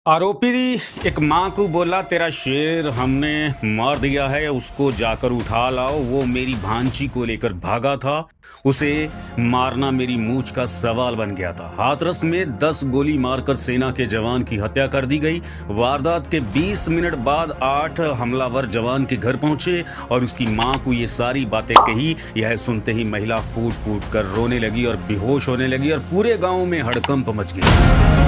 आरोपी एक माँ को बोला, तेरा शेर हमने मार दिया है, उसको जाकर उठा लाओ। वो मेरी भांजी को लेकर भागा था, उसे मारना मेरी मूंछ का सवाल बन गया था। हाथरस में 10 गोली मारकर सेना के जवान की हत्या कर दी गई। वारदात के 20 मिनट बाद 8 हमलावर जवान के घर पहुंचे और उसकी माँ को ये सारी बातें कही। यह सुनते ही महिला फूट फूट कर रोने लगी और बेहोश होने लगी और पूरे गांव में हड़कंप मच गया।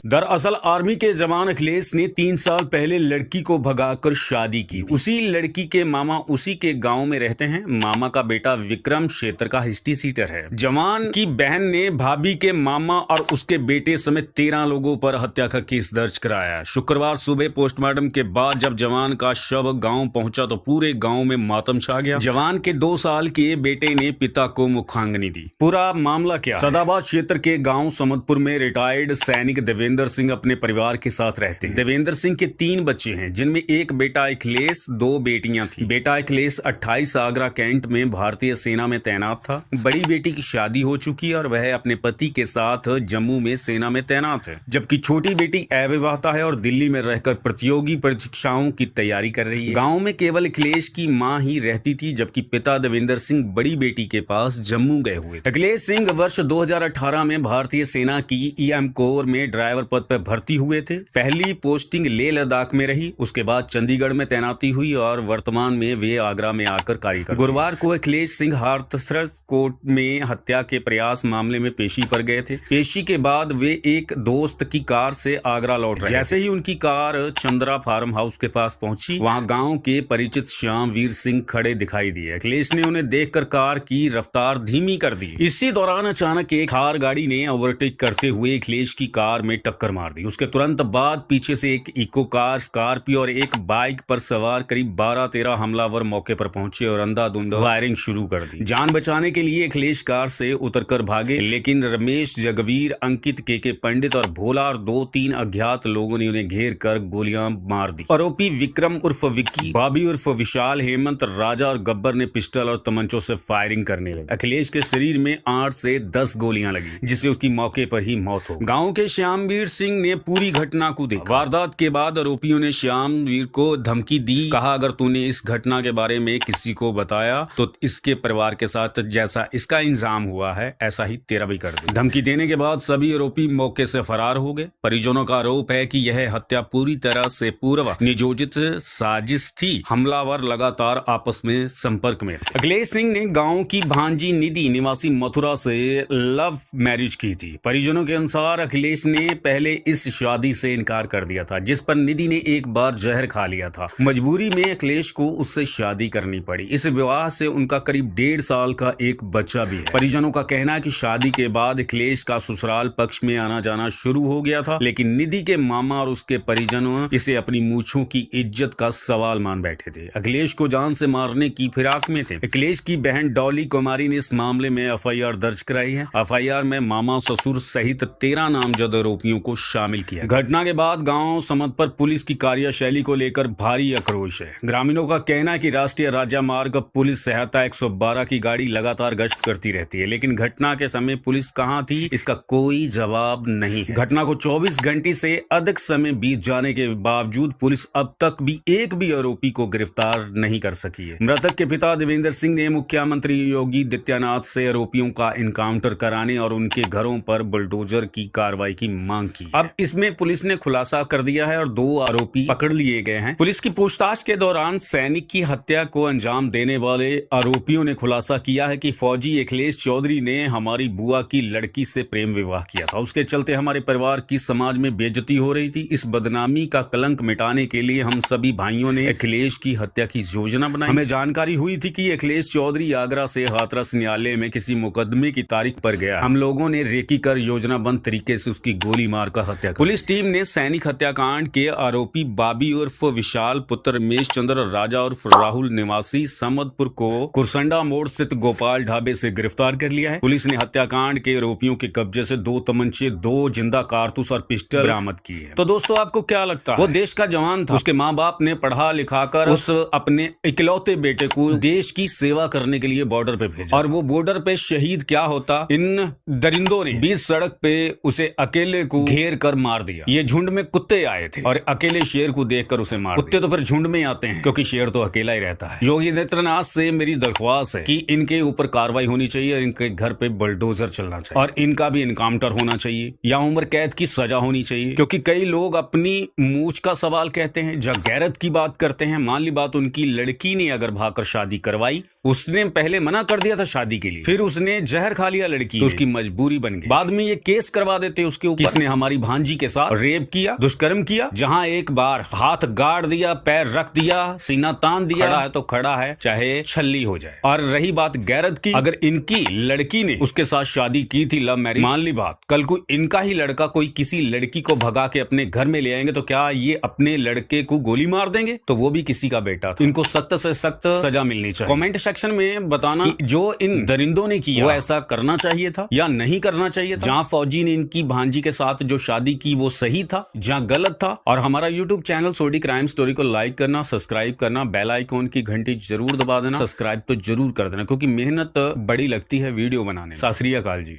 दरअसल आर्मी के जवान अखिलेश ने 3 साल पहले लड़की को भगाकर शादी की। उसी लड़की के मामा उसी के गांव में रहते हैं। मामा का बेटा विक्रम क्षेत्र का हिस्ट्री सीटर है। जवान की बहन ने भाभी के मामा और उसके बेटे समेत 13 लोगों पर हत्या का केस दर्ज कराया। शुक्रवार सुबह पोस्टमार्टम के बाद जब जवान का शव गांव पहुंचा तो पूरे गांव में मातम छा गया। जवान के 2 साल के बेटे ने पिता को मुखाग्नि दी। पूरा मामला क्या? सदाबाद क्षेत्र के गांव समदपुर में रिटायर्ड सैनिक देवेंद्र सिंह अपने परिवार के साथ रहते हैं। देवेंद्र सिंह के 3 बच्चे हैं, जिनमें एक बेटा अखिलेश, 2 बेटियां थी। बेटा अखिलेश 28 आगरा कैंट में भारतीय सेना में तैनात था। बड़ी बेटी की शादी हो चुकी है और वह अपने पति के साथ जम्मू में सेना में तैनात है, जबकि छोटी बेटी अविवाहिता है और दिल्ली में रहकर प्रतियोगी परीक्षाओं की तैयारी कर रही है। गाँव में केवल अखिलेश की माँ ही रहती थी, जबकि पिता देवेंद्र सिंह बड़ी बेटी के पास जम्मू गए हुए। अखिलेश सिंह वर्ष 2018 में भारतीय सेना की ईएम कोर में ड्राइवर पद पर भर्ती हुए थे। पहली पोस्टिंग लेह लद्दाख में रही, उसके बाद चंडीगढ़ में तैनाती हुई और वर्तमान में वे आगरा में आकर कार्य करते। गुरुवार को अखिलेश सिंह हाथरस कोर्ट में हत्या के प्रयास मामले में पेशी पर गए थे। पेशी के बाद वे एक दोस्त की कार से आगरा लौट रहे। जैसे ही उनकी कार चंद्रा फार्म हाउस के पास पहुंची, वहां गांव के परिचित श्याम वीर सिंह खड़े दिखाई दिए। अखिलेश ने उन्हें देखकर कार की रफ्तार धीमी कर दी। इसी दौरान अचानक एक थार गाड़ी ने ओवरटेक करते हुए अखिलेश की कार में टक्कर मार दी। उसके तुरंत बाद पीछे से एक इको कार, स्कॉर्पियो और एक बाइक पर सवार करीब 12-13 हमलावर मौके पर पहुंचे और अंधाधुंध फायरिंग शुरू कर दी। जान बचाने के लिए अखिलेश कार से उतरकर भागे, लेकिन रमेश, जगवीर, अंकित, के पंडित और भोला और 2-3 अज्ञात लोगों ने उन्हें घेर कर गोलियां मार दी। आरोपी विक्रम उर्फ विक्की, बॉबी उर्फ विशाल, हेमंत, राजा और गब्बर ने पिस्टल और तमंचों से फायरिंग करने लगे। अखिलेश के शरीर में 8 से 10 गोलियां लगी, जिससे उसकी मौके पर ही मौत हो। गाँव के श्यामवीर सिंह ने पूरी घटना को देखा। वारदात के बाद आरोपियों ने श्यामवीर को धमकी दी। कहा, अगर तूने इस घटना के बारे में किसी को बताया तो इसके परिवार के साथ जैसा इसका इंजाम हुआ है ऐसा ही तेरा भी कर दे। धमकी देने के बाद सभी आरोपी मौके से फरार हो गए। परिजनों का आरोप है कि यह हत्या पूरी तरह से पूर्व नियोजित साजिश थी। हमलावर लगातार आपस में संपर्क में थे। अखिलेश सिंह ने गाँव की भांजी निधि निवासी मथुरा से लव मैरिज की थी। परिजनों के अनुसार अखिलेश ने पहले इस शादी से इनकार कर दिया था, जिस पर निधि ने एक बार जहर खा लिया था। मजबूरी में अखिलेश को उससे शादी करनी पड़ी। इस विवाह से उनका करीब 1.5 साल का एक बच्चा भी है। परिजनों का कहना है कि शादी के बाद अखिलेश का ससुराल पक्ष में आना जाना शुरू हो गया था, लेकिन निधि के मामा और उसके परिजनों इसे अपनी मूंछों की इज्जत का सवाल मान बैठे थे। अखिलेश को जान से मारने की फिराक में थे। अखिलेश की बहन डॉली कुमारी ने इस मामले में एफआईआर दर्ज कराई है। एफआईआर में मामा, ससुर सहित 13 नामजद आरोपियों को शामिल किया। घटना के बाद गांव समद पर पुलिस की कार्यशैली को लेकर भारी आक्रोश है। ग्रामीणों का कहना है कि राष्ट्रीय राजमार्ग पुलिस सहायता 112 की गाड़ी लगातार गश्त करती रहती है, लेकिन घटना के समय पुलिस कहां थी, इसका कोई जवाब नहीं है। घटना को 24 घंटे से अधिक समय बीत जाने के बावजूद पुलिस अब तक भी एक भी आरोपी को गिरफ्तार नहीं कर सकी है। मृतक के पिता देवेंद्र सिंह ने मुख्यमंत्री योगी आदित्यनाथ से आरोपियों का इनकाउंटर कराने और उनके घरों पर बुलडोजर की कार्रवाई की मांग की। अब इसमें पुलिस ने खुलासा कर दिया है और 2 आरोपी पकड़ लिए गए हैं। पुलिस की पूछताछ के दौरान सैनिक की हत्या को अंजाम देने वाले आरोपियों ने खुलासा किया है कि फौजी अखिलेश चौधरी ने हमारी बुआ की लड़की से प्रेम विवाह किया था। उसके चलते हमारे परिवार की समाज में बेइज्जती हो रही थी। इस बदनामी का कलंक मिटाने के लिए हम सभी भाइयों ने अखिलेश की हत्या की योजना बनाई। हमें जानकारी हुई थी कि अखिलेश चौधरी आगरा से हाथरस न्यायालय में किसी मुकदमे की तारीख पर गया। हम लोगों ने रेकी कर योजनाबद्ध तरीके से उसकी गोली मारकर हत्या। पुलिस टीम ने सैनिक हत्याकांड के आरोपी बॉबी उर्फ विशाल, पुत्र रमेश चंद्र और राजा उर्फ राहुल निवासी समदपुर को कुरसंडा मोड़ स्थित गोपाल ढाबे से गिरफ्तार कर लिया है। पुलिस ने हत्याकांड के आरोपियों के कब्जे से 2 तमंचे, 2 जिंदा कारतूस और पिस्टल बरामद की है। तो दोस्तों, आपको क्या लगता है? वो देश का जवान था। उसके माँ बाप ने पढ़ा लिखा कर उस अपने इकलौते बेटे को देश की सेवा करने के लिए बॉर्डर पे भेजा, और वो बॉर्डर पे शहीद क्या होता, इन दरिंदों ने बीच सड़क पे उसे अकेले को घेर कर मार दिया। ये झुंड में कुत्ते आए थे और अकेले शेर को देखकर उसे मार कुत्ते तो फिर झुंड में आते हैं क्योंकि शेर तो अकेला ही रहता है। योगी आदित्यनाथ से मेरी दरख्वास्त है कि इनके ऊपर कार्रवाई होनी चाहिए और इनके घर पे बुलडोजर चलना चाहिए और इनका भी इनकाउंटर होना चाहिए या उम्र कैद की सजा होनी चाहिए, क्योंकि कई लोग अपनी मूछ का सवाल कहते हैं, जब गैरत की बात करते हैं। मान ली बात उनकी लड़की ने अगर भागकर शादी करवाई, उसने पहले मना कर दिया था शादी के लिए, फिर उसने जहर खा लिया लड़की, तो उसकी मजबूरी बन गई। बाद में ये केस करवा देते उसके ऊपर, किसने हमारी भांजी के साथ रेप किया, दुष्कर्म किया, जहां एक बार हाथ गाड़ दिया, पैर रख दिया, सीना तान दिया, खड़ा है तो खड़ा है, चाहे छल्ली हो जाए। और रही बात गैरत की, अगर इनकी लड़की ने उसके साथ शादी की थी, लव मैरिज, मान ली बात, कल को इनका ही लड़का कोई किसी लड़की को भगा के अपने घर में ले आएंगे, तो क्या ये अपने लड़के को गोली मार देंगे? तो वो भी किसी का बेटा था। इनको सख्त से सख्त सजा मिलनी चाहिए। कमेंट सेक्शन में बताना कि जो इन दरिंदों ने किया वो ऐसा करना चाहिए था या नहीं करना चाहिए था। जहां फौजी ने इनकी भांजी के साथ जो शादी की वो सही था, जहां गलत था। और हमारा YouTube चैनल सोडी क्राइम स्टोरी को लाइक करना, सब्सक्राइब करना, बेल आइकॉन की घंटी जरूर दबा देना, सब्सक्राइब तो जरूर कर देना, क्योंकि मेहनत बड़ी लगती है वीडियो बनाने में। सत श्री अकाल जी।